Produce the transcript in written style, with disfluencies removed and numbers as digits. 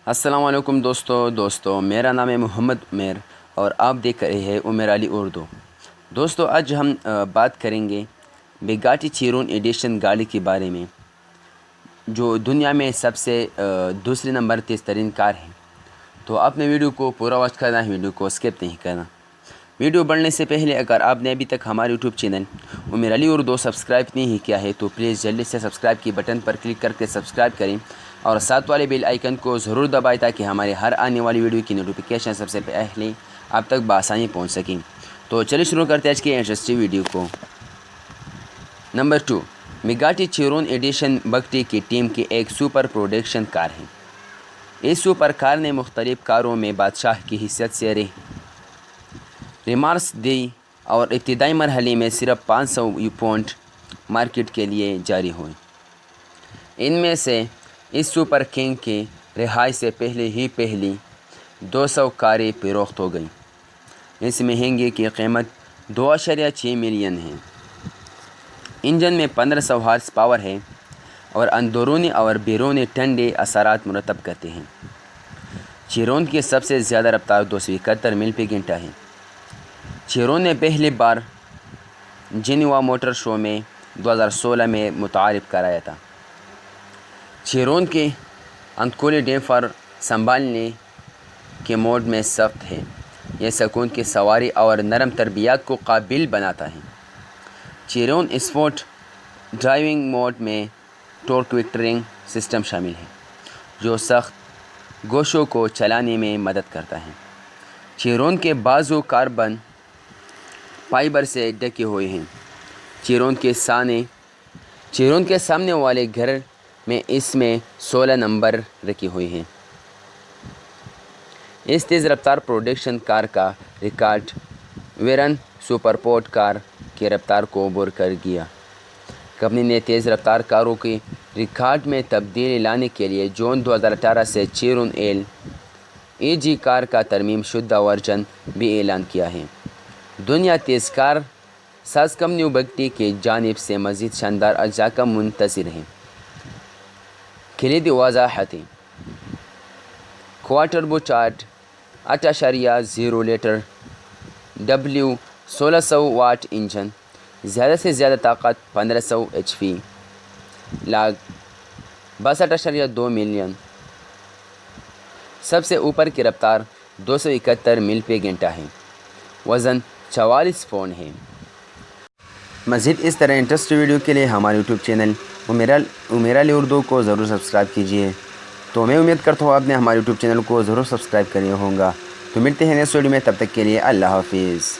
السلام علیکم دوستو میرا نام ہے محمد عمیر اور آپ دیکھ رہے ہیں عمیر علی اردو۔ دوستو آج ہم بات کریں گے بگاٹی چیرون ایڈیشن گاڑی کے بارے میں، جو دنیا میں سب سے دوسرے نمبر تیز ترین کار ہے۔ تو آپ نے ویڈیو کو پورا واچ کرنا ہے، ویڈیو کو اسکپ نہیں کرنا۔ ویڈیو بڑھنے سے پہلے اگر آپ نے ابھی تک ہمارے یوٹیوب چینل عمیر علی اردو سبسکرائب نہیں کیا ہے تو پلیز جلدی سے سبسکرائب کی بٹن پر کلک کر کے سبسکرائب کریں اور ساتھ والے بیل آئیکن کو ضرور دبائیں تاکہ ہمارے ہر آنے والی ویڈیو کی نوٹیفیکیشن سب سے پہلے آپ تک بآسانی پہنچ سکیں۔ تو چلیے شروع کرتے ہیں آج کی انٹرسٹنگ ویڈیو کو۔ Number 2، Bugatti Chiron edition Bugti کی ٹیم کی ایک سپر پروڈکشن کار ہے۔ اس سپر کار نے مختلف کاروں میں بادشاہ کی حیثیت سے ریمارکس دی اور ابتدائی مرحلے میں صرف 500 پاؤنڈ مارکیٹ کے لیے جاری ہوئی۔ ان میں سے اس سپر کنگ کی رہائی سے پہلی 200 کاریں فروخت ہو گئیں۔ اس مہنگی کی قیمت 2.6 ملین ہے۔ انجن میں 1500 ہارس پاور ہے اور اندرونی اور بیرونی ٹھنڈے اثرات مرتب کرتے ہیں۔ چیرون کی سب سے زیادہ رفتار 271 میل فی گھنٹہ ہے۔ چیرون نے پہلی بار جنیوا موٹر شو میں 2016 میں متعارف کرایا تھا۔ چیرون کے انتقالی ڈیمپر سنبھالنے کے موڈ میں سخت ہے۔ یہ سکون کی سواری اور نرم تربیت کو قابل بناتا ہے۔ چیرون اسپورٹ ڈرائیونگ موڈ میں ٹورک ویکٹرنگ سسٹم شامل ہے، جو سخت گوشوں کو چلانے میں مدد کرتا ہے۔ چیرون کے بازو کاربن فائبر سے ڈھکے ہوئے ہیں۔ چیرون کے سامنے والے گھر میں اس میں 16 نمبر رکھے ہوئے ہیں۔ اس تیز رفتار پروڈکشن کار کا ریکارڈ ویرن سپرپورٹ کار کی رفتار کو عبور کر گیا۔ کمپنی نے تیز رفتار کاروں کے ریکارڈ میں تبدیلی لانے کے لیے جون 2018 سے چیرون LEG کار کا ترمیم شدہ ورژن بھی اعلان کیا ہے۔ دنیا تیز کار ساز کمپنی بگٹی کی جانب سے مزید شاندار اجزاء کا منتظر ہے۔ کلیدی وضاحتیں: کوارٹربو charge 8.0 litre W1600 watt engine, زیادہ سے زیادہ طاقت 1500 HP، لاگ 62.2 ملین، سب سے اوپر کی رفتار 271 میل فی گھنٹہ ہے، وزن 44 پاؤنڈ ہے۔ مزید اس طرح انٹرسٹنگ ویڈیو کے لیے ہمارے یوٹیوب چینل عمیر علی اردو کو ضرور سبسکرائب کیجیے۔ تو میں امید کرتا ہوں آپ نے ہمارے یوٹیوب چینل کو ضرور سبسکرائب کریا ہوگا۔ تو ملتے ہیں نیکسٹ ویڈیو میں، تب تک کے لیے اللہ حافظ۔